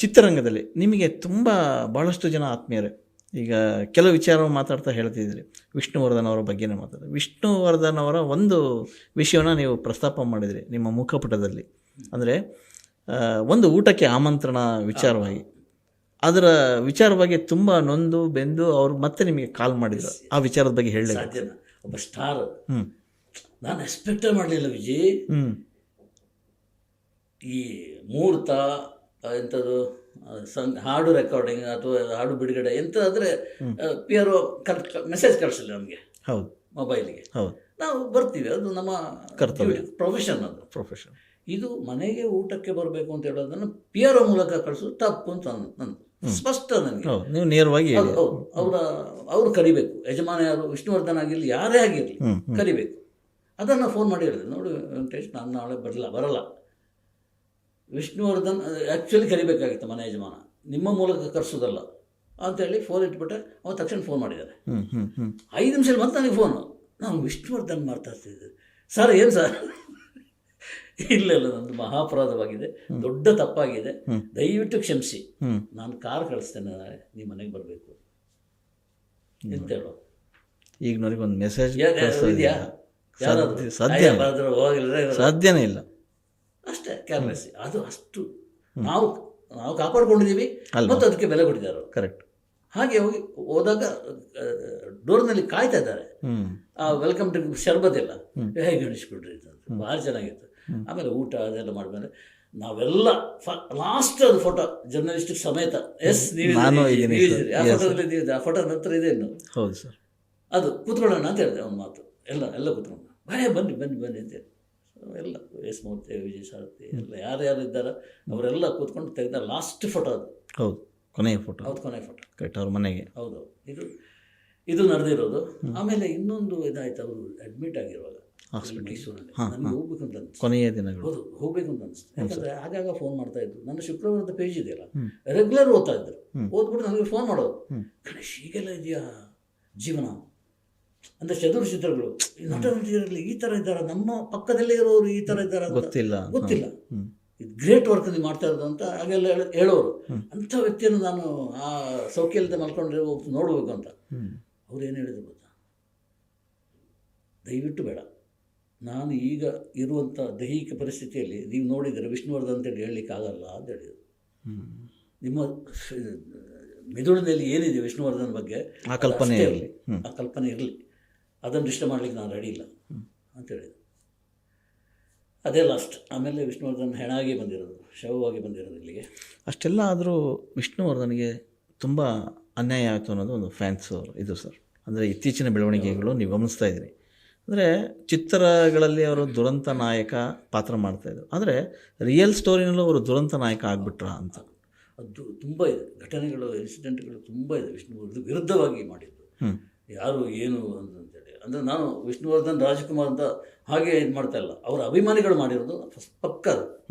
ಚಿತ್ರರಂಗದಲ್ಲಿ ನಿಮಗೆ ತುಂಬ ಭಾಳಷ್ಟು ಜನ ಆತ್ಮೀಯರೇ. ಈಗ ಕೆಲವು ವಿಚಾರ ಮಾತಾಡ್ತಾ ಹೇಳ್ತಿದ್ರಿ, ವಿಷ್ಣುವರ್ಧನ್ ಅವರ ಬಗ್ಗೆನೇ ಮಾತಾಡಿದ್ರೆ. ವಿಷ್ಣುವರ್ಧನ್ ಅವರ ಒಂದು ವಿಷಯವನ್ನು ನೀವು ಪ್ರಸ್ತಾಪ ಮಾಡಿದ್ರಿ ನಿಮ್ಮ ಮುಖಪುಟದಲ್ಲಿ. ಅಂದರೆ ಒಂದು ಊಟಕ್ಕೆ ಆಮಂತ್ರಣ ವಿಚಾರವಾಗಿ, ಅದರ ವಿಚಾರವಾಗಿ ತುಂಬ ನೊಂದು ಬೆಂದು ಅವ್ರು ಮತ್ತೆ ನಿಮಗೆ ಕಾಲ್ ಮಾಡಿದ್ರು. ಆ ವಿಚಾರದ ಬಗ್ಗೆ ಹೇಳಿ. ಸಾಧ್ಯನಾ? ಒಬ್ಬ ಸ್ಟಾರ್, ನಾನು ಎಕ್ಸ್ಪೆಕ್ಟೇ ಮಾಡಲಿಲ್ಲ ವಿಜಯ್. ಈ ಮುಹೂರ್ತ ಎಂಥದ್ದು ಹಾಡು ರೆಕಾರ್ಡಿಂಗ್ ಅಥವಾ ಹಾಡು ಬಿಡುಗಡೆ ಎಂತಾದರೆ ಪಿ ಆರ್ ಒ ಮೆಸೇಜ್ ಕಳಿಸಿಲ್ಲ ನಮಗೆ. ಹೌದು, ಮೊಬೈಲಿಗೆ. ಹೌದು, ನಾವು ಬರ್ತೀವಿ, ಅದು ನಮ್ಮ ಕರ್ತವ್ಯ, ಪ್ರೊಫೆಷನ್. ಅದು ಪ್ರೊಫೆಷನ್. ಇದು ಮನೆಗೆ ಊಟಕ್ಕೆ ಬರಬೇಕು ಅಂತ ಹೇಳೋದನ್ನು ಪಿ ಆರ್ ಒ ಮೂಲಕ ಕಳಿಸೋದು ತಪ್ಪು ಅಂತ ನಂದು ಸ್ಪಷ್ಟ. ನನಗೆ ನೀವು ನೇರವಾಗಿ ಅವರು ಕರಿಬೇಕು. ಯಜಮಾನ ಯಾರು, ವಿಷ್ಣುವರ್ಧನ್ ಆಗಿರಲಿ, ಯಾರೇ ಆಗಿರಲಿ ಕರಿಬೇಕು. ಅದನ್ನು ಫೋನ್ ಮಾಡಿ ಹೇಳಿದೆ, ನೋಡಿ ವೆಂಕಟೇಶ್, ನಾನು ನಾಳೆ ಬರಲ್ಲ. ವಿಷ್ಣುವರ್ಧನ್ ಆ್ಯಕ್ಚುಲಿ ಕರಿಬೇಕಾಗಿತ್ತು ಮನೆ ಯಜಮಾನ, ನಿಮ್ಮ ಮೂಲಕ ಕರೆಸೋದಲ್ಲ ಅಂತೇಳಿ ಫೋನ್ ಇಟ್ಬಿಟ್ಟೆ. ಅವ್ರು ತಕ್ಷಣ ಫೋನ್ ಮಾಡಿದ್ದಾರೆ. 5 ನಿಮಿಷದಲ್ಲಿ ಮತ್ತೆ ನನಗೆ ಫೋನು, ನಾನು ವಿಷ್ಣುವರ್ಧನ್ ಮಾತಾಡ್ತಿದ್ದೆ. ಸರ್ ಏನು ಸರ್? ಇಲ್ಲ ನಂದು ಮಹಾಪರಾಧವಾಗಿದೆ, ದೊಡ್ಡ ತಪ್ಪಾಗಿದೆ, ದಯವಿಟ್ಟು ಕ್ಷಮಿಸಿ, ನಾನು ಕಾರ್ ಕಳಿಸ್ತೇನೆ, ನೀವು ಮನೆಗೆ ಬರಬೇಕು ಅಂತ ಹೇಳೋ. ಈಗ ನನಗೊಂದು ಮೆಸೇಜ್ ಇದೆಯಾ? ಸಾಧ್ಯನೇ ಇಲ್ಲ. ಅಷ್ಟೇ ಕೇರ್ಲೆಸ್. ಅದು ಅಷ್ಟು ನಾವು ಕಾಪಾಡ್ಕೊಂಡಿದ್ದೀವಿ ಮತ್ತು ಅದಕ್ಕೆ ಬೆಲೆ ಕೊಟ್ಟಿದ್ದಾರೆ. ಕರೆಕ್ಟ್. ಹಾಗೆ ಹೋದಾಗ ಡೋರ್ನಲ್ಲಿ ಕಾಯ್ತಾ ಇದ್ದಾರೆ. ವೆಲ್ಕಮ್ ಡ್ರಿಂಕ್ ಶರ್ಬತ್ ಎಲ್ಲ ಹೇಗೆ ಗಣಿಸ್ಬಿಡ್ರಿ, ಭಾಳ ಚೆನ್ನಾಗಿತ್ತು. ಆಮೇಲೆ ಊಟ ಅದೆಲ್ಲ ಮಾಡಿದ್ಮೇಲೆ ನಾವೆಲ್ಲ ಲಾಸ್ಟ್ ಅದು ಫೋಟೋ ಜರ್ನಲಿಸ್ಟಿಕ್ ಸಮೇತ. ಎಸ್, ಆ ಫೋಟೋ ನಂತರ ಇದೆ ಇನ್ನು. ಹೌದು ಸರ್. ಅದು ಕೂತ್ಕೊಳ್ಳೋಣ ಅಂತ ಹೇಳಿದೆ. ಒಂದು ಮಾತು, ಎಲ್ಲ ಕೂತ್ಕೊಂಡು ಬನ್ನಿ ಅಂತೇಳಿ ಎಲ್ಲ ಎಸ್ ಮೂರ್ತಿ, ವಿಜಯ್ ಸಾರಥಿ ಎಲ್ಲ ಯಾರ್ಯಾರು ಇದ್ದಾರೆ ಅವರೆಲ್ಲ ಕೂತ್ಕೊಂಡು ತೆಗೆದ ಲಾಸ್ಟ್ ಫೋಟೋ ಅದು. ಹೌದು, ಕೊನೆಯ ಫೋಟೋ. ಹೌದು, ಕೊನೆಯ ಫೋಟೋ. ಕರೆಕ್ಟ್, ಅವ್ರ ಮನೆಗೆ. ಹೌದು, ಇದು ನಡೆದಿರೋದು. ಆಮೇಲೆ ಇನ್ನೊಂದು ಇದಾಯ್ತು, ಅವರು ಅಡ್ಮಿಟ್ ಆಗಿರುವಾಗ ಮೈಸೂರಲ್ಲಿ. ನನಗೆ ಹೋಗ್ಬೇಕು ಅಂತ ಅನಿಸ್ತು, ಕೊನೆಯ ದಿನಗಳು. ಹೌದು, ಹೋಗ್ಬೇಕು ಅಂತ ಅನಿಸ್ತು. ಯಾಕಂದರೆ ಆಗಾಗ ಫೋನ್ ಮಾಡ್ತಾ ಇದ್ರು. ನನ್ನ ಶುಕ್ರವಾರದ ಪೇಜ್ ಇದೆಯಲ್ಲ, ರೆಗ್ಯುಲರ್ ಓದ್ತಾ ಇದ್ರು. ಓದ್ಬಿಟ್ಟು ನನಗೆ ಫೋನ್ ಮಾಡೋದು, ಗಣೇಶ್ ಹೀಗೆಲ್ಲ ಇದೆಯಾ ಜೀವನ ಅಂದರೆ ಚದುರು ಚಿತ್ರಗಳು, ನಟ ನಟಿಯರಲ್ಲಿ ಈ ಥರ ಇದ್ದಾರೆ, ನಮ್ಮ ಪಕ್ಕದಲ್ಲೇ ಇರೋರು ಈ ಥರ ಇದ್ದಾರೆ, ಗೊತ್ತಿಲ್ಲ. ಇದು ಗ್ರೇಟ್ ವರ್ಕ್ ನೀವು ಮಾಡ್ತಾ ಇರೋದು ಅಂತ ಹಾಗೆಲ್ಲ ಹೇಳೋರು. ಅಂಥ ವ್ಯಕ್ತಿಯನ್ನು ನಾನು ಆ ಸೌಖ್ಯಲ್ಲದೆ ಮಲ್ಕೊಂಡ್ರೆ ನೋಡಬೇಕು ಅಂತ. ಅವ್ರು ಏನು ಹೇಳಿದ್ರು ಗೊತ್ತಾ? ದಯವಿಟ್ಟು ಬೇಡ, ನಾನು ಈಗ ಇರುವಂಥ ದೈಹಿಕ ಪರಿಸ್ಥಿತಿಯಲ್ಲಿ ನೀವು ನೋಡಿದರೆ ವಿಷ್ಣುವರ್ಧನ್ ಅಂತೇಳಿ ಹೇಳಲಿಕ್ಕಾಗಲ್ಲ ಅಂತ ಹೇಳಿದರು. ನಿಮ್ಮ ಮೆದುಳಿನಲ್ಲಿ ಏನಿದೆ ವಿಷ್ಣುವರ್ಧನ್ ಬಗ್ಗೆ ಆ ಕಲ್ಪನೆ ಇರಲಿ, ಅದನ್ನು ಇಷ್ಟ ಮಾಡಲಿಕ್ಕೆ ನಾನು ರೆಡಿ ಇಲ್ಲ ಅಂತ ಹೇಳಿದರು. ಅದೇ ಲಾಸ್ಟ್. ಆಮೇಲೆ ವಿಷ್ಣುವರ್ಧನ್ ಹೆಣಾಗಿ ಬಂದಿರೋದು, ಶವವಾಗಿ ಬಂದಿರೋದು ಇಲ್ಲಿಗೆ. ಅಷ್ಟೆಲ್ಲ ಆದರೂ ವಿಷ್ಣುವರ್ಧನ್ಗೆ ತುಂಬ ಅನ್ಯಾಯ ಆಯಿತು ಅನ್ನೋದು ಒಂದು ಫ್ಯಾನ್ಸ್ ಇದು ಸರ್. ಅಂದರೆ ಇತ್ತೀಚಿನ ಬೆಳವಣಿಗೆಗಳು ನೀವು ಗಮನಿಸ್ತಾ ಇದ್ದೀರಿ. ಅಂದರೆ ಚಿತ್ರಗಳಲ್ಲಿ ಅವರು ದುರಂತ ನಾಯಕ ಪಾತ್ರ ಮಾಡ್ತಾಯಿದ್ರು, ಆದರೆ ರಿಯಲ್ ಸ್ಟೋರಿನಲ್ಲೂ ಅವರು ದುರಂತ ನಾಯಕ ಆಗಿಬಿಟ್ರ ಅಂತ. ಅದು ತುಂಬ ಇದೆ, ಘಟನೆಗಳು, ಇನ್ಸಿಡೆಂಟ್ಗಳು ತುಂಬ ಇದೆ. ವಿಷ್ಣುವರ್ಧನ್ ವಿರುದ್ಧವಾಗಿ ಮಾಡಿದ್ದು ಯಾರು ಏನು ಅಂತೇಳಿ. ಅಂದರೆ ನಾನು ವಿಷ್ಣುವರ್ಧನ್ ರಾಜ್ಕುಮಾರ್ ಅಂತ ಹಾಗೆ ಇದು ಮಾಡ್ತಾ ಇಲ್ಲ, ಅವರ ಅಭಿಮಾನಿಗಳು ಮಾಡಿರೋದು ಪಕ್ಕ.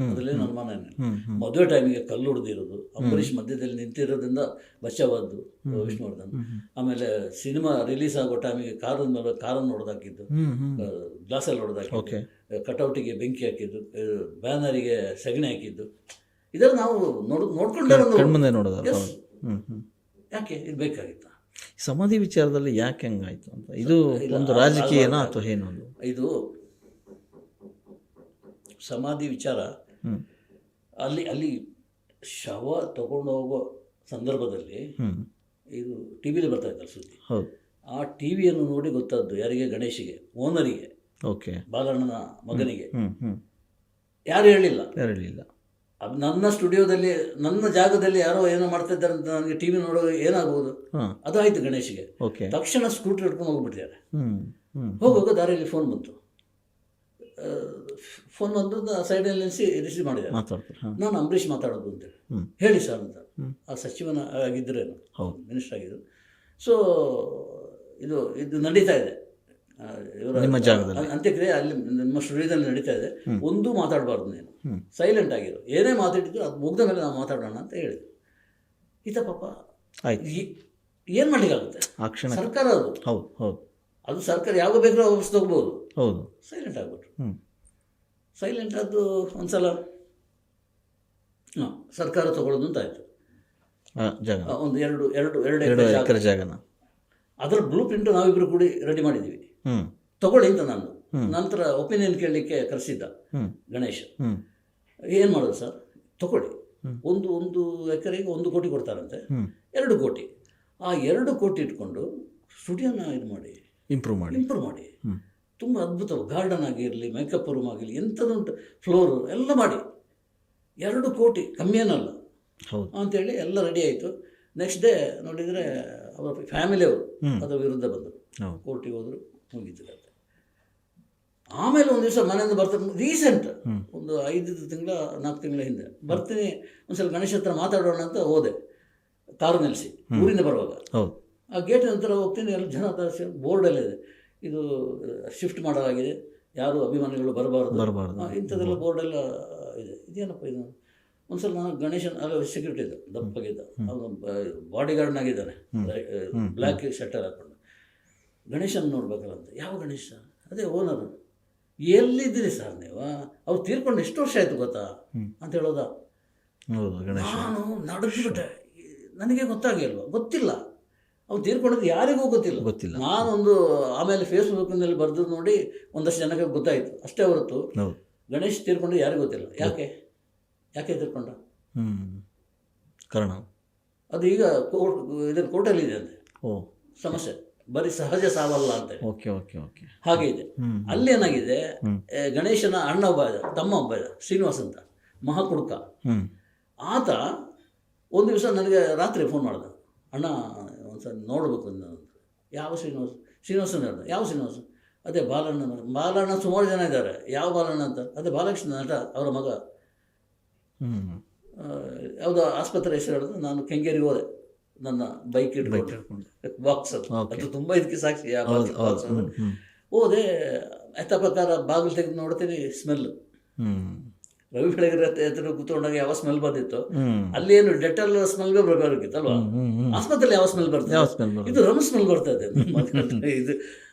ಅದರಲ್ಲೇನು ಅನುಮಾನ ಏನಿಲ್ಲ. ಮದುವೆ ಟೈಮಿಗೆ ಕಲ್ಲು ಹೊಡೆದಿರೋದು, ಅಂಬರೀಷ್ ಮಧ್ಯದಲ್ಲಿ ನಿಂತಿರೋದ್ರಿಂದ ಬಚಾವಾದ್ದು ವಿಷ್ಣುವರ್ಧನ್. ಆಮೇಲೆ ಸಿನಿಮಾ ರಿಲೀಸ್ ಆಗೋ ಟೈಮಿಗೆ ಕಾರನ್ನು ಹೊಡೆದಾಕಿದ್ದು, ಗ್ಲಾಸಲ್ಲಿ ಹೊಡೆದಾಕಿದ್ದು, ಕಟೌಟಿಗೆ ಬೆಂಕಿ ಹಾಕಿದ್ದು, ಬ್ಯಾನರಿಗೆ ಸಗಣಿ ಹಾಕಿದ್ದು, ಇದನ್ನು ನಾವು ನೋಡ್ಕೊಂಡೆ. ಯಾಕೆ ಇದು ಬೇಕಾಗಿತ್ತ? ಸಮಾಧಿ ವಿಚಾರದಲ್ಲಿ ಯಾಕೆ ಹಂಗಾಯ್ತು ಅಂತ. ಇದು ಒಂದು ರಾಜಕೀಯನ ಅಥವಾ ಏನು? ಇದು ಸಮಾಧಿ ವಿಚಾರ. ಅಲ್ಲಿ ಶವ ತಗೊಂಡು ಹೋಗೋ ಸಂದರ್ಭದಲ್ಲಿ ಇದು ಟಿ ವಿಲಿ ಬರ್ತಾ ಇದ್ದಾರೆ ಸುದ್ದಿ. ಆ ಟಿ ವಿಯನ್ನು ನೋಡಿ ಗೊತ್ತಾದ್ದು ಯಾರಿಗೆ? ಗಣೇಶಿಗೆ, ಓನರಿಗೆ, ಬಾಲಣ್ಣನ ಮಗನಿಗೆ. ಯಾರು ಹೇಳಿಲ್ಲ. ಅದು ನನ್ನ ಸ್ಟುಡಿಯೋದಲ್ಲಿ, ನನ್ನ ಜಾಗದಲ್ಲಿ ಯಾರೋ ಏನೋ ಮಾಡ್ತಾ ಇದ್ದಾರೆ ಅಂತ ನನಗೆ ಟಿ ವಿ ನೋಡೋದು ಏನಾಗ್ಬೋದು? ಅದು ಆಯಿತು ಗಣೇಶಿಗೆ. ತಕ್ಷಣ ಸ್ಕೂಟರ್ ಹಿಡ್ಕೊಂಡು ಹೋಗ್ಬಿಟ್ಟಿದ್ದಾರೆ. ಹೋಗುವಾಗ ದಾರಿಯಲ್ಲಿ ಫೋನ್ ಬಂತು. ಸೈಡಲ್ಲಿ ನಿಲ್ಲಿಸಿ ರಿಸೀವ್ ಮಾಡಿದ್ದಾರೆ. ನಾನು ಅಂಬರೀಷ್ ಮಾತಾಡೋದು ಅಂತೇಳಿ. ಹೇಳಿ ಸರ್ ಅಂತ. ಆ ಸಚಿವನ ಆಗಿದ್ದರೇನು, ಮಿನಿಸ್ಟರ್ ಆಗಿದ್ರು. ಸೊ ಇದು ನಡೀತಾ ಇದೆ, ಅಂತ್ಯಕ್ರಿಯೆ ಅಲ್ಲಿ ನಿಮ್ಮ ಸ್ಟುಡಿಯೋದಲ್ಲಿ ನಡೀತಾ ಇದೆ. ಒಂದೂ ಮಾತಾಡಬಾರ್ದು, ನೀನು ಸೈಲೆಂಟ್ ಆಗಿರು, ಏನೇ ಮಾತಾಡಿದ್ರು ಅದು ಮುಗ್ದ ಮೇಲೆ ನಾವು ಮಾತಾಡೋಣ ಅಂತ ಹೇಳಿದ್ರು. ಈತ ಪಾಪ ಏನು ಮಾಡಲಿಕ್ಕಾಗುತ್ತೆ? ಸರ್ಕಾರ ಅದು ಸರ್ಕಾರ ಯಾವಾಗ ಬೇಕಾದ್ರೂ ವಾಪಸ್ ತಗೋಬೋದು. ಸೈಲೆಂಟ್ ಆಗ್ಬಿಟ್ರು. ಸೈಲೆಂಟ್ ಆದ್ದು ಒಂದ್ಸಲ ಹಾಂ, ಸರ್ಕಾರ ತಗೊಳ್ಳೋದು ಅಂತ ಆಯಿತು. ಆ ಜಾಗ ಒಂದು ಎರಡು ಎರಡು ಎರಡು 2 ಎಕರೆ ಎಕರೆ ಜಾಗನ. ಅದರ ಬ್ಲೂ ಪ್ರಿಂಟ್ ನಾವಿಬ್ಬರು ಕೂಡಿ ರೆಡಿ ಮಾಡಿದ್ದೀವಿ. ಹ್ಞೂ ತಗೊಳ್ಳಿ ಅಂತ ನಾನು ನಂತರ ಒಪಿನಿಯನ್ ಕೇಳಲಿಕ್ಕೆ ಕರೆಸಿದ್ದ ಹ್ಞೂ ಗಣೇಶ್. ಹ್ಞೂ ಏನು ಮಾಡೋದು ಸರ್, ತಗೊಳ್ಳಿ. ಒಂದು ಎಕರೆಗೆ 1 ಕೋಟಿ ಕೊಡ್ತಾರಂತೆ, ಹ್ಞೂ 2 ಕೋಟಿ. ಆ 2 ಕೋಟಿ ಇಟ್ಕೊಂಡು ಸ್ಟುಡಿಯೋನ ಇದು ಮಾಡಿ ಇಂಪ್ರೂವ್ ಮಾಡಿ. ಹ್ಞೂ ತುಂಬ ಅದ್ಭುತ ಗಾರ್ಡನ್ ಆಗಿರಲಿ, ಮೇಕಪ್ ರೂಮ್ ಆಗಿರಲಿ, ಎಂಥದ್ದುಂಟು, ಫ್ಲೋರು ಎಲ್ಲ ಮಾಡಿ 2 ಕೋಟಿ ಕಮ್ಮಿ ಏನಲ್ಲ ಹೌದು. ಅಂತೇಳಿ ಎಲ್ಲ ರೆಡಿ ಆಯಿತು. ನೆಕ್ಸ್ಟ್ ಡೇ ನೋಡಿದರೆ ಅವರ ಫ್ಯಾಮಿಲಿಯವರು ಅದರ ವಿರುದ್ಧ ಬಂದರು, ಹೌದು. ಕೋರ್ಟಿಗೆ ಹೋದರು, ಮುಗೀತು ಕತೆ. ಆಮೇಲೆ ಒಂದು ದಿವಸ ಮನೆಯಿಂದ ಬರ್ತಾರೆ, ರೀಸೆಂಟ್ ಒಂದು 5 ತಿಂಗಳ 4 ತಿಂಗಳ ಹಿಂದೆ ಬರ್ತೀನಿ, ಒಂದ್ಸಲ ಗಣೇಶ ಹತ್ರ ಮಾತಾಡೋಣ ಅಂತ ಹೋದೆ, ಕಾರು ನಿಲ್ಲಿಸಿ ಊರಿಂದ ಬರುವಾಗ. ಹೌದು. ಆ ಗೇಟ್ ನಂತರ ಹೋಗ್ತೀನಿ, ಎಲ್ಲ ಜನ ಬೋರ್ಡೆಲ್ಲ ಇದೆ, ಇದು ಶಿಫ್ಟ್ ಮಾಡಲಾಗಿದೆ, ಯಾರು ಅಭಿಮಾನಿಗಳು ಬರಬಾರ್ದು, ಇಂಥದ್ದೆಲ್ಲ ಬೋರ್ಡೆಲ್ಲ ಇದೆ. ಇದೇನಪ್ಪ ಇದು? ಒಂದ್ಸಲ ನಾನು ಗಣೇಶನ್ ಅಲ್ಲ ಸೆಕ್ಯೂರಿಟಿ ಇದ್ದ, ದಪ್ಪಗಿದ್ದ, ಅವನು ಬಾಡಿ ಗಾರ್ಡ್ನಾಗಿದ್ದಾನೆ, ಬ್ಲ್ಯಾಕ್ ಶರ್ಟರ್ ಹಾಕೊಂಡು. ಗಣೇಶನ್ ನೋಡ್ಬೇಕಲ್ಲ ಅಂತ. ಯಾವ ಗಣೇಶ? ಅದೇ ಓನರು. ಎಲ್ಲಿದ್ದೀರಿ ಸರ್ ನೀವು? ಅವ್ರು ತೀರ್ಕೊಂಡು ಎಷ್ಟು ವರ್ಷ ಆಯಿತು ಗೊತ್ತಾ ಅಂತ ಹೇಳೋದ. ನಾನು ನಡೆದ್ಬಿಟ್ಟೆ, ನನಗೆ ಗೊತ್ತಿಲ್ಲ ಅವ್ರು ತೀರ್ಕೊಂಡದ್ದು ಯಾರಿಗೂ ಗೊತ್ತಿಲ್ಲ. ನಾನೊಂದು ಆಮೇಲೆ ಫೇಸ್ಬುಕ್ನಲ್ಲಿ ಬರೆದು ನೋಡಿ ಒಂದಷ್ಟು ಜನಕ್ಕೆ ಗೊತ್ತಾಯಿತು ಅಷ್ಟೇ ಹೊರತು ಗಣೇಶ್ ತೀರ್ಕೊಂಡು ಯಾರಿಗೂ ಗೊತ್ತಿಲ್ಲ. ಯಾಕೆ ತೀರ್ಕೊಂಡ ಕಾರಣ ಅದು ಈಗ ಕೋರ್ಟಲ್ಲಿ ಇದೆ ಅಂತೆ ಸಮಸ್ಯೆ, ಬರೀ ಸಹಜ ಸಾವಲ್ಲ ಅಂತ. ಹಾಗೆ ಇದೆ. ಅಲ್ಲೇನಾಗಿದೆ, ಗಣೇಶನ ಅಣ್ಣ ಒಬ್ಬ ಇದ್ದ, ತಮ್ಮ ಒಬ್ಬ ಇದ್ದ, ಶ್ರೀನಿವಾಸ್ ಅಂತ, ಮಹಾಕುಡುಕ. ಆತ ಒಂದು ದಿವಸ ನನಗೆ ರಾತ್ರಿ ಫೋನ್ ಮಾಡ್ದ, ಅಣ್ಣ ಒಂದ್ಸಲ ನೋಡ್ಬೇಕು ಅಂತ. ಯಾವ ಶ್ರೀನಿವಾಸನ್ ಹೇಳ್ದ. ಯಾವ ಶ್ರೀನಿವಾಸ? ಅದೇ ಬಾಲಣ್ಣ ಸುಮಾರು ಜನ ಇದ್ದಾರೆ. ಯಾವ ಬಾಲಣ್ಣ ಅಂತ? ಅದೇ ಬಾಲಕೃಷ್ಣ ನಟ, ಅವರ ಮಗ. ಯಾವುದೋ ಆಸ್ಪತ್ರೆ ಹೆಸರು ಹೇಳಿದ್ರು. ನಾನು ಕೆಂಗೇರಿಗೆ ಹೋದೆ, ನನ್ನ ಬೈಕ್ ಇಟ್ಕೊಂಡು, ಬಾಕ್ಸ್ ಅದು ತುಂಬ ಇದಕ್ಕೆ ಸಾಕ್ಷಿ. ಹೋದೆ, ಎತ್ತ ಪ್ರಕಾರ ಬಾಗಿಲು ತೆಗೆದು ನೋಡ್ತೀನಿ, ಸ್ಮೆಲ್ಲು. ರವಿ ಬೆಳಗ್ಗೆ ಎತ್ತರ ಕೂತ್ಕೊಂಡಾಗ ಯಾವ ಸ್ಮೆಲ್ ಬಂದಿತ್ತು, ಅಲ್ಲಿ ಏನು ಡೆಟಲ್ ಸ್ಮೆಲ್ ಬರಬೇಕಿತ್ತಲ್ವಾ, ಆಸ್ಪತ್ರೆಯಲ್ಲಿ ಯಾವ ಸ್ಮೆಲ್ ಬರ್ತದೆ, ಇದು ರಮ್ ಸ್ಮೆಲ್ ಬರ್ತಾ ಇದೆ. ಇದು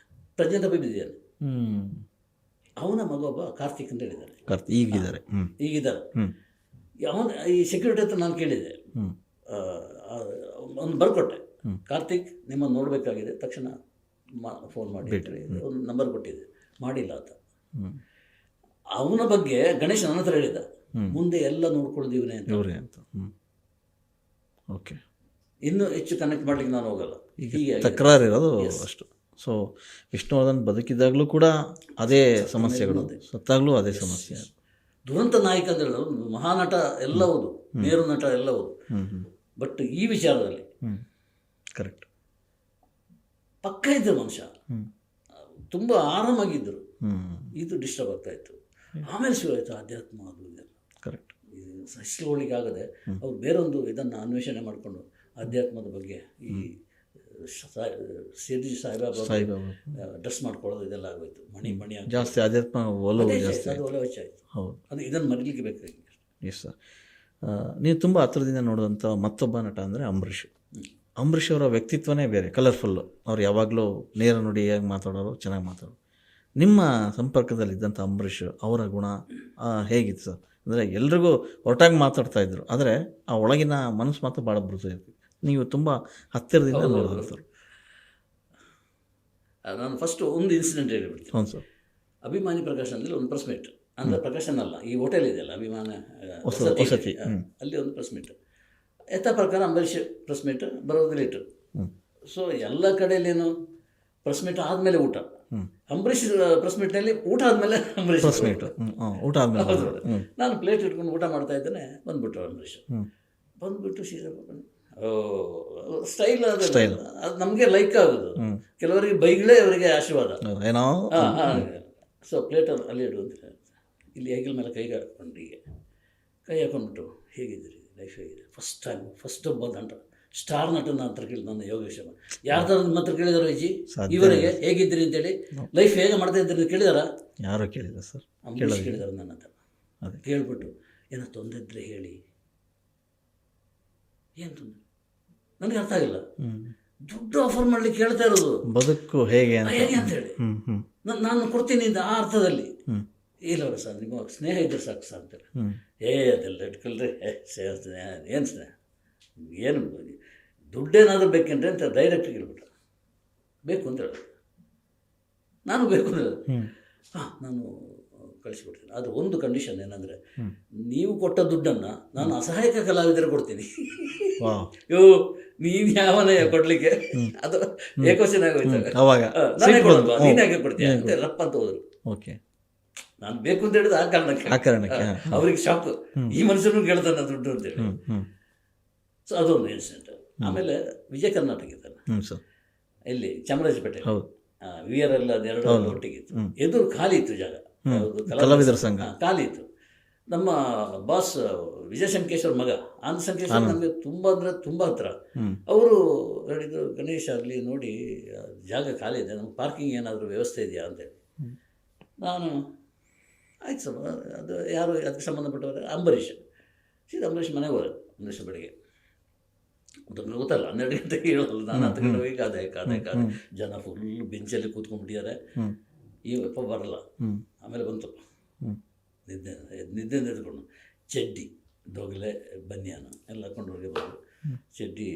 ಪ್ರಜ್ಞೆ ತಪ್ಪಿ ಬಿದ್ದಿದ್ದಾನೆ. ಅವನ ಮಗ ಒಬ್ಬ ಕಾರ್ತಿಕ್ ಅಂತ ಹೇಳಿದ್ದಾನೆ, ಈಗಿದ್ದಾರೆ. ಅವನ ಈ ಸೆಕ್ಯೂರಿಟಿ ಹತ್ರ ನಾನು ಕೇಳಿದೆ, ಒಂದು ಬರ್ಕೊಟ್ಟೆ, ಕಾರ್ತಿಕ್ ನಿಮ್ಮನ್ನು ನೋಡಬೇಕಾಗಿದೆ, ತಕ್ಷಣ ಫೋನ್ ಮಾಡಿ ಒಂದು ನಂಬರ್ ಕೊಟ್ಟಿದ್ದೆ, ಮಾಡಿಲ್ಲ ಆತ. ಅವನ ಬಗ್ಗೆ ಗಣೇಶ್ ನನ್ನ ಹತ್ರ ಹೇಳಿದ್ದ, ಮುಂದೆ ಎಲ್ಲ ನೋಡ್ಕೊಳ್ದೀವನೇ ಅಂತ. ಇನ್ನೂ ಹೆಚ್ಚು ಕನೆಕ್ಟ್ ಮಾಡ್ಲಿಕ್ಕೆ ನಾನು ಹೋಗಲ್ಲ, ತಕರಾರು ಇರೋದು ಅಷ್ಟು. ಸೊ ವಿಷ್ಣುವರ್ಧನ್ ಬದುಕಿದಾಗಲೂ ಕೂಡ ಅದೇ ಸಮಸ್ಯೆಗಳು, ಸತ್ತಾಗಲೂ ಅದೇ ಸಮಸ್ಯೆ. ದುರಂತ ನಾಯಕ ಅಂತ ಹೇಳಿದ್ರು, ಮಹಾನಟ ಎಲ್ಲ ಹೌದು, ಮೇರು ನಟ ಎಲ್ಲ ಹೌದು, ಬಟ್ ಈ ವಿಚಾರದಲ್ಲಿ ಕರೆಕ್ಟ್ ಪಕ್ಕ ಇದ್ದರು ಮನುಷ್ಯ, ತುಂಬ ಆರಾಮಾಗಿದ್ದರು. ಇದು ಡಿಸ್ಟರ್ಬ್ ಆಗ್ತಾ ಇತ್ತು. ಆಮೇಲೆ ಶುರುವಾಯಿತು ಆಧ್ಯಾತ್ಮ, ಅದು ಇದೆಲ್ಲ ಕರೆಕ್ಟ್. ಇದು ಸಹಿಸ್ಕೊಳ್ಳಿಕ್ಕೆ ಆಗದೆ ಅವ್ರು ಬೇರೊಂದು ಇದನ್ನು ಅನ್ವೇಷಣೆ ಮಾಡಿಕೊಂಡು ಆಧ್ಯಾತ್ಮದ ಬಗ್ಗೆ ಈ ಶಿರ್ಡಿ ಸಾಯಿಬಾಬಾ ಡ್ರೆಸ್ ಮಾಡ್ಕೊಳ್ಳೋದು ಇದೆಲ್ಲ ಆಗೋಯ್ತು. ಮಣಿ ಜಾಸ್ತಿ ಆಧ್ಯಾತ್ಮ ಒಲವು ಹೆಚ್ಚಾಯಿತು. ಹೌದು, ಅದು ಇದನ್ನು ಮರೀಲಿಕ್ಕೆ ಬೇಕಾಗಿ. Yes sir. ನೀವು ತುಂಬ ಹತ್ರದಿಂದ ನೋಡಿದಂಥ ಮತ್ತೊಬ್ಬ ನಟ ಅಂದರೆ ಅಂಬರೀಷ್ ಅವರ ವ್ಯಕ್ತಿತ್ವನೇ ಬೇರೆ, ಕಲರ್ಫುಲ್ಲು. ಅವ್ರು ಯಾವಾಗಲೂ ನೇರ ನುಡಿಯಾಗಿ ಮಾತಾಡೋರು, ಚೆನ್ನಾಗಿ ಮಾತಾಡೋರು. ನಿಮ್ಮ ಸಂಪರ್ಕದಲ್ಲಿದ್ದಂಥ ಅಂಬರೀಷ್ ಅವರ ಗುಣ ಹೇಗಿತ್ತು ಸರ್? ಅಂದರೆ ಎಲ್ರಿಗೂ ಹೊರಟಾಗಿ ಮಾತಾಡ್ತಾಯಿದ್ರು, ಆದರೆ ಆ ಒಳಗಿನ ಮನಸ್ಸು ಮಾತ್ರ ಭಾಳ ಬೃತ ಇರ್ತಿತ್ತು. ನೀವು ತುಂಬ ಹತ್ತಿರದಿಂದ ನೋಡಿದ್ರು ಸರ್. ನಾನು ಫಸ್ಟ್ ಒಂದು ಇನ್ಸಿಡೆಂಟ್ ಹೇಳಿಬಿಡ್ತೀನಿ. ಹೌದು ಸರ್. ಅಭಿಮಾನಿ ಪ್ರಕಾಶನದಲ್ಲಿ ಒಂದು ಪ್ರೆಸ್ ಮೀಟ್, ಅಂದರೆ ಪ್ರಕಾಶನ ಅಲ್ಲ, ಈ ಹೋಟೆಲ್ ಇದೆಯಲ್ಲ ಅಭಿಮಾನ ವಸತಿ, ಅಲ್ಲಿ ಒಂದು ಪ್ರೆಸ್ ಮೀಟ್. ಯಥ ಪ್ರಕಾರ ಅಂಬರೀಷ್ ಪ್ರೆಸ್ ಮೀಟ್ ಬರೋದು ಲೇಟು. ಸೊ ಎಲ್ಲ ಕಡೆಯಲ್ಲೇನು ಪ್ರೆಸ್ ಮೀಟ್ ಆದಮೇಲೆ ಊಟ, ಅಂಬರೀಷ್ ಪ್ರೆಸ್ ಮೀಟ್ನಲ್ಲಿ ಊಟ ಆದಮೇಲೆ ಅಂಬರೀಷ್ ಪ್ರೆಸ್ ಮೀಟ್, ಊಟ ಆದಮೇಲೆ. ನಾನು ಪ್ಲೇಟ್ ಇಟ್ಕೊಂಡು ಊಟ ಮಾಡ್ತಾ ಇದ್ದೇನೆ, ಬಂದ್ಬಿಟ್ರು ಅಂಬರೀಷ್. ಬಂದ್ಬಿಟ್ಟು ಸೀದಾ ಸ್ಟೈಲ್ ಅದು ನಮಗೆ ಲೈಕ್ ಆಗೋದು, ಕೆಲವರಿಗೆ ಬೈಗಳೇ ಅವರಿಗೆ ಆಶೀರ್ವಾದ. ಸೊ ಪ್ಲೇಟ್ ಅಲ್ಲಿ ಇಡು ಅಂತ, ಇಲ್ಲಿ ಹೆಗಲ ಮೇಲೆ ಕೈ ಹಾಕ್ಕೊಂಡು ಹೀಗೆ ಕೈ ಹಾಕೊಂಡ್ಬಿಟ್ಟು, ಹೇಗಿದ್ದೀರಿ, ಲೈಫ್ ಹೇಗಿದೆ? ಫಸ್ಟ್ ಒಬ್ಬ ನಟ, ಸ್ಟಾರ್ ನಟನ ಹತ್ರ ಕೇಳಿ, ನನ್ನ ಯೋಗೇಶ್ ಯಾರ್ದಾರು ನಿಮ್ಮ ಹತ್ರ ಕೇಳಿದಾರ ವಿಜಿ ಇವರಿಗೆ ಹೇಗಿದ್ದೀರಿ ಅಂತೇಳಿ, ಲೈಫ್ ಹೇಗೆ ಮಾಡ್ತಾ ಇದ್ದೀರಿ ಕೇಳಿದಾರ? ಯಾರೋ ಕೇಳಿದ ಸರ್, ಅಂಬರೀಷ್ ಕೇಳಿದಾರೆ ನನ್ನ ಹತ್ರ. ಕೇಳ್ಬಿಟ್ಟು ಏನೋ ತೊಂದರೆ ಇದ್ರೆ ಹೇಳಿ. ಏನು ತೊಂದರೆ ನನಗೆ ಅರ್ಥ ಆಗಿಲ್ಲ. ದುಡ್ಡು ಆಫರ್ ಮಾಡ್ಲಿಕ್ಕೆ ಕೇಳ್ತಾ ಇರೋದು, ಬದುಕು ಹೇಗೆ ಅಂತ ಹೇಳಿ ನಾನು ಕೊಡ್ತೀನಿ ಅಂತ ಆ ಅರ್ಥದಲ್ಲಿ. ಇಲ್ಲವ್ರ ಸರ್ ನಿಮ್ಮ ಸ್ನೇಹ ಇದ್ರೆ ಸಾಕು ಸರ್ ಅಂತಾರೆ. ಅದೆಲ್ಲ ಇಟ್ಕೊಳ್ರಿ ಸ್ನೇಹ ಏನು ಸ್ನೇಹ ಏನು ದುಡ್ಡೇನಾದರೂ ಬೇಕಂದ್ರೆ ಅಂತ ಡೈರೆಕ್ಟ್ರಿಗೆ ಹೇಳ್ಬಿಟ್ರೆ ಬೇಕು ಅಂತ ಹೇಳೋದು. ನಾನು ಬೇಕು ಅಂತ ಹೇಳೋದು. ನಾನು ಕಳಿಸ್ಬಿಡ್ತೀನಿ. ಅದು ಒಂದು ಕಂಡೀಷನ್ ಏನಂದರೆ, ನೀವು ಕೊಟ್ಟ ದುಡ್ಡನ್ನು ನಾನು ಅಸಹಾಯಕ ಕಲಾವಿದರು ಕೊಡ್ತೀನಿ. ನೀನು ಯಾವನೇ ಕೊಡ್ಲಿಕ್ಕೆ ಅದು ಏಕೋಶನ್ ಆಗೋಯ್ತು. ನಾನೇ ಕೊಡೋದು, ನೀನು ಹೇಗೆ ಕೊಡ್ತೀಯ ಅಂತ ರಪ್ಪ ಅಂತ ಹೋದ್ರು. ಓಕೆ, ನಾನು ಬೇಕು ಅಂತ ಹೇಳಿದ್ರೆ ಆ ಕಾರಣಕ್ಕೆ ಅವ್ರಿಗೆ ಶಾಕ್, ಈ ಮನುಷ್ಯನು ಕೇಳ್ತಾನೆ ದುಡ್ಡು ಅಂತೇಳಿ. ಸೊ ಅದೊಂದು ಇನ್ಸಿಡೆಂಟ್. ಆಮೇಲೆ ವಿಜಯ ಕರ್ನಾಟಕ ಇತ್ತಲ್ಲ ಇಲ್ಲಿ ಚಾಮರಾಜಪೇಟೆ, ವಿಯರೆಲ್ಲ ಅದೆರಡು ಒಟ್ಟಿಗಿತ್ತು. ಎದುರು ಖಾಲಿ ಇತ್ತು ಜಾಗ, ಕಲಾವಿದರ ಸಂಘ ಖಾಲಿ ಇತ್ತು. ನಮ್ಮ ಬಾಸ್ ವಿಜಯ ಸಂಕೇಶ್ವರ್ ಮಗ ಆನಂದ್ ಸಂಕೇಶ್ವರ್ ನಮಗೆ ತುಂಬ ಅಂದರೆ ತುಂಬ ಹತ್ರ. ಅವರು ಹೇಳಿದ್ರು, ಗಣೇಶ್ ಆಗಲಿ ನೋಡಿ ಜಾಗ ಖಾಲಿ ಇದೆ, ನಮ್ಗೆ ಪಾರ್ಕಿಂಗ್ ಏನಾದರೂ ವ್ಯವಸ್ಥೆ ಇದೆಯಾ ಅಂತೇಳಿ. ನಾನು ಆಯ್ತು ಸರ್, ಅದು ಯಾರು ಅದಕ್ಕೆ ಸಂಬಂಧಪಟ್ಟವರು ಅಂಬರೀಷ್. ಸೀದಾ ಅಂಬರೀಷ್ ಮನೆಗೆ ಹೋದೆ. ಅಂಬರೀಷ್ ಬೆಳಿಗ್ಗೆ ಗೊತ್ತಲ್ಲ 12 ಗಂಟೆಗೆ ಹೇಳೋಲ್ಲ. ನಾನು 10 ಗಂಟೆ ಹೋಗಿ ಕಾದೆ ಜನ ಫುಲ್ ಬೆಂಚಲ್ಲಿ ಕೂತ್ಕೊಂಡ್ಬಿಟ್ಟಿದ್ದಾರೆ. ಈ ಅಪ್ಪ ಬರಲ್ಲ. ಆಮೇಲೆ ಬಂತು ನಿದ್ದೆ ಎದ್ಕೊಂಡು ಚಡ್ಡಿ ದೊಗಲೆ ಬನ್ಯಾನ ಎಲ್ಲ ಹಾಕೊಂಡು ಹೊರಗೆ ಬಂದು, ಚಡ್ಡಿ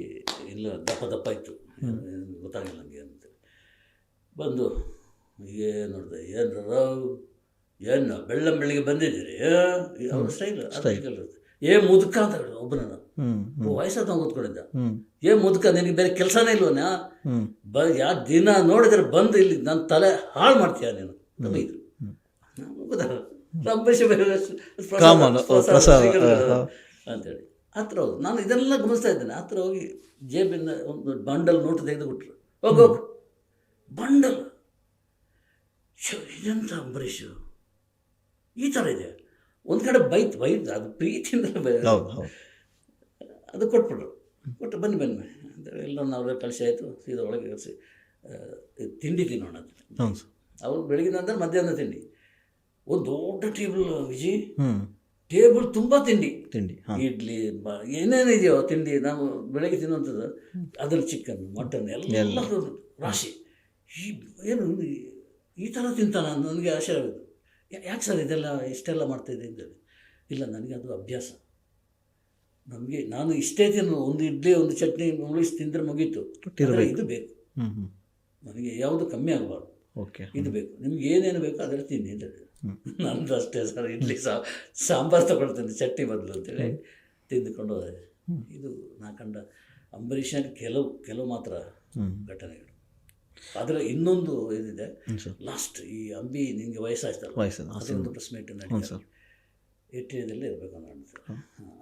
ಇಲ್ಲ ದಪ್ಪ ಇತ್ತು, ಗೊತ್ತಾಗಿಲ್ಲ ನನಗೆ ಅಂತ ಬಂದು ಏನು ನೋಡಿದೆ, ಏನು ಬೆಳ್ಳಂಬೆಳಿಗ್ಗೆ ಬಂದಿದ್ದೀರಿ ಅವ್ರ ಸ್ಟೈಲ್ ಮುದುಕ ಅಂತ ಹೇಳಿ ಒಬ್ಬನ ವಯಸ್ಸಾದ ಕೂತ್ಕೊಂಡಿದ್ದ. ಮುದುಕ, ನಿನಗೆ ಬೇರೆ ಕೆಲಸನೇ ಇಲ್ವನ, ದಿನ ನೋಡಿದ್ರೆ ಬಂದು ಇಲ್ಲಿ ನನ್ನ ತಲೆ ಹಾಳು ಮಾಡ್ತೀಯ ನೀನು ಬೈದ್ರು. ಅಂತೇಳಿ ಹತ್ರ ಹೋಗಿ ನಾನು ಇದೆಲ್ಲ ಗಮನಿಸ್ತಾ ಇದ್ದೇನೆ. ಹತ್ರ ಹೋಗಿ ಜೇಬಿನ ಒಂದು ಬಂಡಲ್ ನೋಟು ತೆಗೆದು ಬಿಟ್ರು. ಹೋಗೋಗು ಬಂಡಲ್, ಇದೆಂತ ಅಂಬರೀಷು ಈ ಥರ ಇದೆ. ಒಂದು ಕಡೆ ಬೈತು ಅದು ಪ್ರೀತಿಯಿಂದ ಅದು ಕೊಟ್ಬಿಟ್ರು. ಬನ್ನಿ ಅಂತೇಳಿ ಎಲ್ಲ ನಾವೆಲ್ಲ ಕಳಿಸಿ ಆಯಿತು. ಸೀದಾ ಒಳಗೆ ಕಳಿಸಿ ತಿಂಡಿ ತಿನ್ನೋಣ ಅಂತ. ಅವ್ರು ಬೆಳಗಿನ ಅಂದರೆ ಮಧ್ಯಾಹ್ನ ತಿಂಡಿ. ಒಂದು ದೊಡ್ಡ ಟೇಬಲ್ ವಿಜಿ, ಟೇಬಲ್ ತುಂಬ ತಿಂಡಿ, ಇಡ್ಲಿ ಏನೇನಿದೆಯೋ ತಿಂಡಿ ನಾವು ಬೆಳಗ್ಗೆ ತಿನ್ನುವಂಥದ್ದು. ಅದ್ರಲ್ಲಿ ಚಿಕನ್ ಮಟನ್ ಎಲ್ಲ ರಾಶಿ. ಏನು ಈ ಥರ ತಿಂತಾನ? ನನಗೆ ಆಶ್ಚರ್ಯ ಆಗೋದು. ಯಾಕೆ ಸರ್ ಇದೆಲ್ಲ ಇಷ್ಟೆಲ್ಲ ಮಾಡ್ತಾಯಿದ್ದೆ ಅಂತೇಳಿ. ಇಲ್ಲ, ನನಗೆ ಅದು ಅಭ್ಯಾಸ. ನಾನು ಇಷ್ಟೇ ತಿನ್ನು, ಒಂದು ಇಡ್ಲಿ ಒಂದು ಚಟ್ನಿ ಉಳಿಸಿ ತಿಂದರೆ ಮುಗೀತು. ಇದು ಬೇಕು ನನಗೆ, ಯಾವುದು ಕಮ್ಮಿ ಆಗಬಾರ್ದು, ಇದು ಬೇಕು. ನಿಮ್ಗೆ ಏನೇನು ಬೇಕು ಅದರಲ್ಲಿ ತಿನ್ನಿ ಅಂತೇಳಿ. ನಂದು ಅಷ್ಟೇ ಸರ್, ಇಡ್ಲಿ ಸಾಂಬಾರು ತಗೊಳ್ತೀನಿ ಚಟ್ನಿ ಬದಲು ಅಂತೇಳಿ ತಿಂದುಕೊಂಡು ಹೋದೆ. ಇದು ನಾ ಕಂಡ ಅಂಬರೀಷನ ಕೆಲವು ಮಾತ್ರ ಘಟನೆಗಳು. ಆದರೆ ಇನ್ನೊಂದು ಏನಿದೆ, ಲಾಸ್ಟ್ ಈ ಅಂಬಿ ನಿಮಗೆ ವಯಸ್ಸಾಯ್ತಲ್ಲ, ಅದೊಂದು ಪ್ರೆಸ್ ಮೀಟ್ ನಡೀತಾರೆ. ಏಟಿಯದಲ್ಲೇ ಇರಬೇಕು ಅನ್ನೋ ಅನಿಸ್ತದೆ.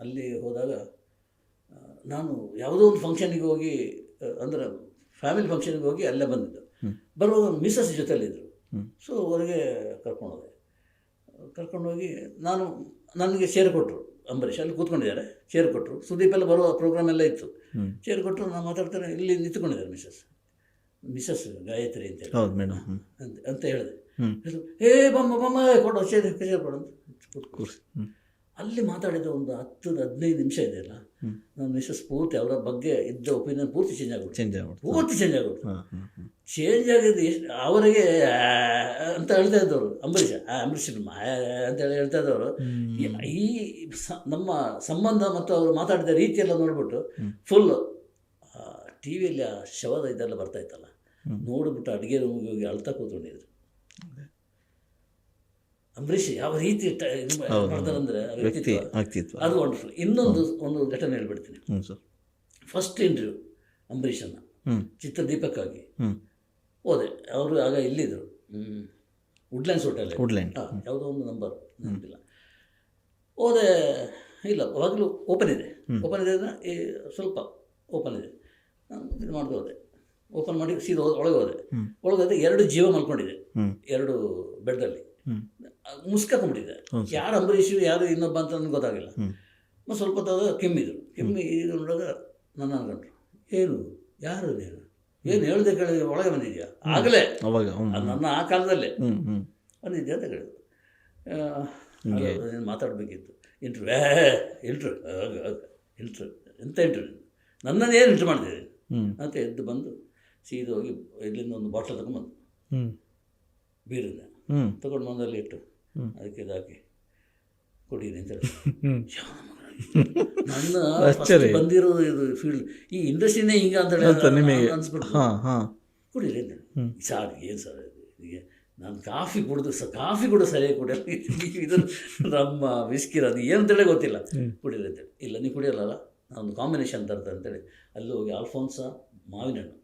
ಅಲ್ಲಿ ಹೋದಾಗ ನಾನು ಯಾವುದೋ ಒಂದು ಫಂಕ್ಷನಿಗೆ ಹೋಗಿ, ಅಂದರೆ ಫ್ಯಾಮಿಲಿ ಫಂಕ್ಷನಿಗೆ ಹೋಗಿ ಅಲ್ಲೇ ಬಂದಿದ್ದು. ಬರುವಾಗ ಮಿಸ್ಸಸ್ ಜೊತೆಯಲ್ಲಿದ್ದರು. ಸೊ ಹೊರಗೆ ಕರ್ಕೊಂಡೋಗಿ ನನಗೆ ಚೇರ್ ಕೊಟ್ಟರು. ಅಂಬರೀಷ್ ಅಲ್ಲಿ ಕೂತ್ಕೊಂಡಿದ್ದಾರೆ, ಚೇರ್ ಕೊಟ್ಟರು. ಸುದೀಪ್ ಎಲ್ಲ ಬರುವ ಪ್ರೋಗ್ರಾಮ್ ಎಲ್ಲ ಇತ್ತು. ಚೇರ್ ಕೊಟ್ಟರು, ನಾನು ಮಾತಾಡ್ತಾರೆ. ಇಲ್ಲಿ ನಿಂತ್ಕೊಂಡಿದ್ದಾರೆ ಮಿಸ್ಸಸ್ ಗಾಯತ್ರಿ ಅಂತೇಳಿ ಅಂತ ಹೇಳಿದೆ. ಬಮ್ಮ ಕೊಡು ಚೇರ್ ಕೊಡು ಅಂತ ಅಲ್ಲಿ ಮಾತಾಡಿದ ಒಂದು 10-15 ನಿಮಿಷ ಇದೆಯಲ್ಲ, ನನ್ನ ಮಿಸ್ಸಸ್ ಪೂರ್ತಿ ಅವರ ಬಗ್ಗೆ ಇದ್ದ ಒಪಿನಿಯನ್ ಪೂರ್ತಿ ಚೇಂಜ್ ಆಗೋದು. ಚೇಂಜ್ ಆಗಿದ್ದು ಎಷ್ಟು ಅವರಿಗೆ ಅಂತ ಹೇಳ್ತಾ ಇದ್ದವರು. ಅಂಬರೀಷ್ ಅಂತೇಳಿ ಹೇಳ್ತಾ ಇದ್ದವರು. ಈ ನಮ್ಮ ಸಂಬಂಧ ಮತ್ತು ಅವರು ಮಾತಾಡಿದ ರೀತಿಯೆಲ್ಲ ನೋಡ್ಬಿಟ್ಟು ಫುಲ್ ಟಿ ವಿಯಲ್ಲಿ ಆ ಶವದ ಇದೆಲ್ಲ ಬರ್ತಾ ಇತ್ತಲ್ಲ, ನೋಡಿಬಿಟ್ಟು ಅಡುಗೆ ರೂಮಿಗೆ ಹೋಗಿ ಅಳ್ತಾ ಕೂತ್ಕೊಂಡಿದ್ರು. ಅಂಬರೀಷ್ ಯಾವ ರೀತಿ ಮಾಡ್ತಾರಂದ್ರೆ ವ್ಯಕ್ತಿತ್ವ ಅದು ವಂಡರ್ಫುಲ್. ಒಂದು ಘಟನೆ ಹೇಳ್ಬಿಡ್ತೀನಿ. ಫಸ್ಟ್ ಇಂಟರ್ವ್ಯೂ ಅಂಬರೀಷನ್ನ ಚಿತ್ರದೀಪಕ್ಕಾಗಿ ಹೋದೆ. ಅವರು ಆಗ ಇಲ್ಲಿದ್ದರು, ವುಡ್ಲ್ಯಾಂಡ್ಸ್ ಹೋಟೆಲ್, ಯಾವುದೋ ಒಂದು ನಂಬರ್ ನೆನಪಿಲ್ಲ. ಹೋದೆ, ಇಲ್ಲ ಅವಾಗಲೂ ಓಪನ್ ಇದೆ ಸ್ವಲ್ಪ ಓಪನ್ ಇದೆ. ನಾನು ಇದು ಮಾಡ್ತಾ ಹೋದೆ. ಓಪನ್ ಮಾಡಿ ಸೀದಾ ಒಳಗೆ ಹೋದೆ. 2 ಜೀವ ಮಲ್ಕೊಂಡಿದೆ, 2 ಬೆಡ್ಡಲ್ಲಿ ಮುಸ್ಕೊಂಡ್ಬಿಟ್ಟಿದೆ. ಯಾರು ಅಂಬರೀಷು ಯಾರು ಇನ್ನೊಬ್ಬ ಅಂತ ನನಗೆ ಗೊತ್ತಾಗಿಲ್ಲ. ಮತ್ತು ಸ್ವಲ್ಪ ಹೊತ್ತಾಗ ಕೆಮ್ಮಿ ಇದು ನೋಡಿದಾಗ ನನ್ನ ಅನ್ಕೊಂಡ್ರು, ಏನು ಯಾರು ನೀನು, ಏನು ಹೇಳ್ದೆ ಕೇಳಿದ್ರೆ ಒಳಗೆ ಬಂದಿದ್ಯಾ? ಆಗಲೇ ನನ್ನ ಆ ಕಾಲದಲ್ಲೇ ಬಂದಿದ್ಯಾ ಅಂತ ಕೇಳಿದ್ರು. ಮಾತಾಡಬೇಕಿತ್ತು. ಇಂಟ್ರ್ಯೂ ಎಂತ ಇಂಟ್ರ್ಯೂ, ನನ್ನನ್ನು ಏನು ಇಂಟ್ರ್ಯೂ ಮಾಡ್ತಿದ್ದೀನಿ ಅಂತ ಎದ್ದು ಬಂದು ಸೀದಾ ಹೋಗಿ ಇಲ್ಲಿಂದ ಒಂದು ಬಾಟ್ಲ್ ತಗೊಂಡ್ಬಂದು ಬೀರಿಂದ ತೊಗೊಂಡು ಬಂದಲ್ಲಿ ಇಟ್ಟು ಅದಕ್ಕೆ ಇದಾಕಿ ಕುಡೀರಿ ಅಂತ ಹೇಳಿ ಹ್ಞೂ ನನ್ನ ಆಶ್ಚರ್ಯ. first ಬಂದಿರೋದು ಇದು ಫೀಲ್ಡ್ ಈ ಇಂಡಸ್ಟ್ರಿನೇ ಹಿಂಗೆ ಅಂತ ನಿಮಗೆ ಅನ್ಸ್ಬಿಟ್ಟು ಹಾಂ ಹಾಂ ಕುಡೀರಿ ಅಂತ ಸಾರ್ ಏನು ಸರ್ ಈಗ ನಾನು ಕಾಫಿ ಕುಡಿದು ಕಾಫಿ ಕೂಡ ಸರಿಯಾಗಿ ಕುಡಿಯಲ್ಲ ಇದು ನಮ್ಮ ವಿಸ್ಕಿರ ಅದು ಏನು ಅಂತೇಳಿ ಗೊತ್ತಿಲ್ಲ ಕುಡೀರಿ ಅಂತೇಳಿ ಇಲ್ಲ ನೀವು ಕುಡಿಯಲ್ಲ ನಾನೊಂದು ಕಾಂಬಿನೇಷನ್ ತರ್ತಾರೆ ಅಂತೇಳಿ ಅಲ್ಲಿ ಹೋಗಿ ಆಲ್ಫೋನ್ಸ ಮಾವಿನ ಹಣ್ಣು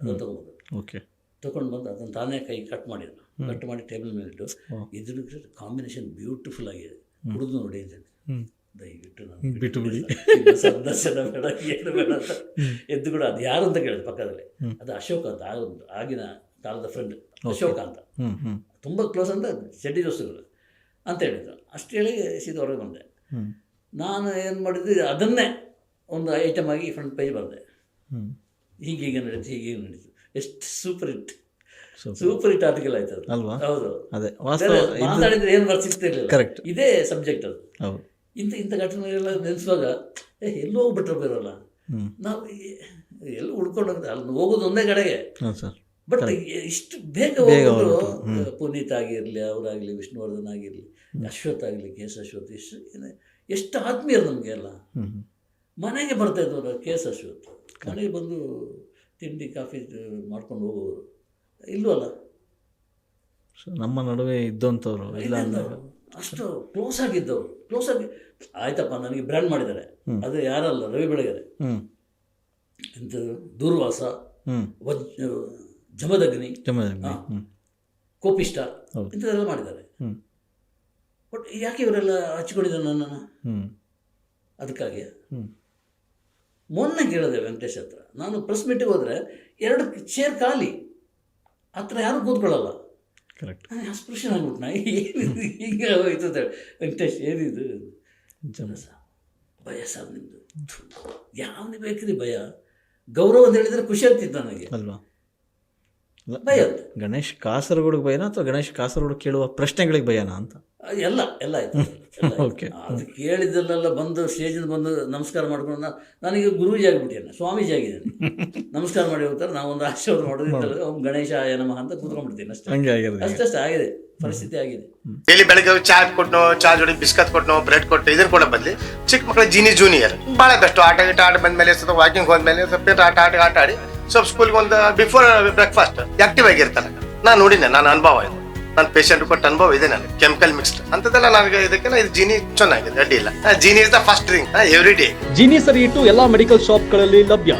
ಅದನ್ನು ತೊಗೊಂಡ್ಬಂದು ಓಕೆ ತೊಗೊಂಡು ಬಂದು ಅದನ್ನು ತಾನೇ ಕೈ ಕಟ್ ಮಾಡಿದ್ರು ಕಟ್ ಮಾಡಿ ಟೇಬಲ್ ಮೇಲೆ ಇಟ್ಟು ಇದ್ರ ಕಾಂಬಿನೇಷನ್ ಬ್ಯೂಟಿಫುಲ್ ಆಗಿದೆ ಕುಡಿದು ನೋಡಿ ಅಂತೇಳಿ ದಯವಿಟ್ಟು ನಾನು ಬಿಟ್ಟು ಬಿಡಿ ಸಂದರ್ಶನ ಬೇಡ ಏನು ಬೇಡ ಅಂತ ಎದ್ದು ಕೂಡ ಅದು ಯಾರು ಅಂತ ಕೇಳಿದೆ ಪಕ್ಕದಲ್ಲಿ ಅದು ಅಶೋಕ್ ಅಂತ ಆಗಿನ ಕಾಲದ ಫ್ರೆಂಡ್ ಅಶೋಕ ಅಂತ ತುಂಬ ಕ್ಲೋಸ್ ಅಂತ ಚಡ್ಡಿ ದೋಸ್ತುಗಳು ಅಂತ ಹೇಳಿದ್ರು ಅಷ್ಟು ಹೇಳಿ ಸೀದಾ ಹೊರಗೆ ಬಂದೆ. ನಾನು ಏನು ಮಾಡಿದ್ದೆ ಅದನ್ನೇ ಒಂದು ಐಟಮ್ ಆಗಿ ಫ್ರಂಟ್ ಪೇಜ್ ಬರೆದೆ. ಹೀಗೀಗೆ ನಡೀತು ಹೀಗೀಗೆ ನಡೀತು ಎಷ್ಟು ಸೂಪರ್ ಹಿಟ್ ಆರ್ಟಿಕಲ್ ಆಯ್ತು ಅದು ಅಲ್ವಾ? ಹೌದು ಅದೇ ಮಾತಾಡಿದ್ರೆ ಏನು ಬರ್ತಿರ್ಲಿಲ್ಲ. ಕರೆಕ್ಟ್ ಇದೇ ಸಬ್ಜೆಕ್ಟ್ ಅದು. ಹೌದು ಇಂಥ ಘಟನೆಗಳೆಲ್ಲ ನೆನೆಸುವಾಗ ಎಲ್ಲೋ ಹೋಗ್ಬಿಟ್ರೆ ಬೇರಲ್ಲ ನಾವು ಎಲ್ಲ ಹುಡ್ಕೊಂಡು ಅಲ್ಲಿ ಹೋಗೋದು ಒಂದೇ ಕಡೆಗೆ. ಹಾಂ ಸರ್ ಬಟ್ ಇಷ್ಟು ಬೇಗ ಹೋಗ್ಬಿಟ್ಟು ಪುನೀತ್ ಆಗಿರಲಿ ಅವರಾಗಲಿ ವಿಷ್ಣುವರ್ಧನ್ ಆಗಿರಲಿ ಅಶ್ವಥ್ ಆಗಲಿ ಕೆ ಎಸ್ ಅಶ್ವಥ್ ಎಷ್ಟು ಆತ್ಮೀಯರು ನಮಗೆ ಎಲ್ಲ. ಮನೆಗೆ ಬರ್ತಾ ಇದ್ದವರು ಕೆ ಎಸ್ ಅಶ್ವಥ್ ಮನೆಗೆ ಬಂದು ತಿಂಡಿ ಕಾಫಿ ಮಾಡ್ಕೊಂಡು ಹೋಗೋರು ಇಲ್ವಲ್ಲ ನಮ್ಮ ನಡುವೆ ಇದ್ದಂಥವ್ರು ಇಲ್ಲ ಅಂದಾಗ ಅಷ್ಟು ಕ್ಲೋಸ್ ಆಗಿದ್ದವರು ಕ್ಲೋಸ್ ಆಗಿ ಆಯ್ತಪ್ಪ ನನಗೆ ಬ್ರ್ಯಾಂಡ್ ಮಾಡಿದ್ದಾರೆ ಅದು ಯಾರಲ್ಲ ರವಿ ಬೆಳಗೆರೆ ಎಂತ ದೂರ್ವಾಸ ಜಮದಗ್ನಿ ಕೋಪಿಷ್ಟ ಇಂಥದ್ದೆಲ್ಲ ಮಾಡಿದ್ದಾರೆ. ಬಟ್ ಯಾಕೆ ಇವರೆಲ್ಲ ಹಚ್ಕೊಂಡಿದ್ದಾರೆ ನನ್ನನ್ನು? ಅದಕ್ಕಾಗಿ ಮೊನ್ನೆ ಕೇಳಿದೆ ವೆಂಕಟೇಶ್ ಹತ್ರ. ನಾನು ಪ್ರೆಸ್ ಮೀಟಿಗೆ ಹೋದರೆ 2 ಚೇರ್ ಖಾಲಿ, ಹತ್ರ ಯಾರು ಕೂತ್ಕೊಳ್ಳಲ್ಲ. ಕರೆಕ್ಟ್ ಅಸ್ಪೃಶ್ಯನ್ ಆಗ್ಬಿಟ್ಟು ನಾ ಏನಿದು ಹೀಗೆ ಹೋಯ್ತು ಅಂತ ಹೇಳಿ ವೆಂಕಟೇಶ್ ಏನಿದು ಭಯ ಸರ್ ನಿಮ್ಮದು ಯಾವನೇ ಬೇಕ್ರಿ ಭಯ. ಗೌರವ ಅಂತ ಹೇಳಿದರೆ ಖುಷಿ ಆಗ್ತಿತ್ತು ನನಗೆ ಅಲ್ವಾ? ಭಯ ಅಂತ ಗಣೇಶ್ ಕಾಸರಗೋಡಿಗೆ ಭಯನಾ ಅಥವಾ ಗಣೇಶ್ ಕಾಸರಗೋಡು ಕೇಳುವ ಪ್ರಶ್ನೆಗಳಿಗೆ ಭಯನಾ ಅಂತ? ಎಲ್ಲ ಆಯ್ತು. ಓಕೆ ಅದು ಕೇಳಿದ್ದಲ್ಲೆಲ್ಲ ಬಂದು ಸ್ಟೇಜಿಂದ ಬಂದು ನಮಸ್ಕಾರ ಮಾಡ್ಕೊಂಡು ನನಗೆ ಗುರೂಜಿ ಆಗಿಬಿಟ್ಟಿದ್ದೇನೆ, ಸ್ವಾಮೀಜಿ ಆಗಿದ್ದೇನೆ. ನಮಸ್ಕಾರ ಮಾಡಿ ಹೋಗ್ತಾರೆ, ನಾವು ಒಂದು ಆಶೀರ್ವಾದ ಮಾಡೋದಿದ್ದಲ್ಲ ಓಂ ಗಣೇಶಾಯ ನಮಃ ಅಂತ ಕೂತ್ಕೊಂಡ್ಬಿಡ್ತೀನಿ ಅಷ್ಟೇ. ಹಂಗೆ ಆಗಿರೋದು ಅಷ್ಟೇ ಆಗಿದೆ, ಪರಿಸ್ಥಿತಿ ಆಗಿದೆ. ಡೈಲಿ ಬೆಳಗ್ಗೆ ಚಾ ಕೊಟ್ಟು ಚಾ ಜೋಡಿ ಬಿಸ್ಕತ್ ಕೊಟ್ಟು ಬ್ರೆಡ್ ಕೊಟ್ಟು ಇದನ್ನ ಕೊಡೋ ಬದಲಿ ಚಿಕ್ಕ ಮಕ್ಕಳ ಜೂನಿಯರ್ ಭಾಳ ಬೆಸ್ಟ್. ಆಟ ಬಂದ್ಮೇಲೆ ಸ್ವಲ್ಪ ವಾಕಿಂಗ್ ಹೋದ್ಮೇಲೆ ಸ್ವಲ್ಪ ಆಟ ಆಡಿ ಸ್ವಲ್ಪ ಸ್ಕೂಲ್ಗೆ ಒಂದು ಬಿಫೋರ್ ಬ್ರೇಕ್ಫಾಸ್ಟ್ ಆಕ್ಟಿವ್ ಆಗಿರ್ತಾರೆ. ನಾನು ನೋಡಿದ್ದೆ, ನನ್ನ ಅನುಭವ ಇದೆ, ನನ್ನ ಪೇಷಂಟ್ ಕೊಟ್ಟ ಅನುಭವ ಇದೆ ನನಗೆ. ಕೆಮಿಕಲ್ ಮಿಕ್ಸ್ಡ್ ಅಂತದೆಲ್ಲ ನನಗೆ ಇದಕ್ಕೆ ಇದು ಜೀನಿ ಚೆನ್ನಾಗಿದೆ, ಅಡ್ಡಿ ಇಲ್ಲ. Jeeni is the first drink every day. Jeeni ಸರಿ ಇಟ್ಟು ಎಲ್ಲಾ ಮೆಡಿಕಲ್ ಶಾಪ್ಗಳಲ್ಲಿ ಲಭ್ಯ.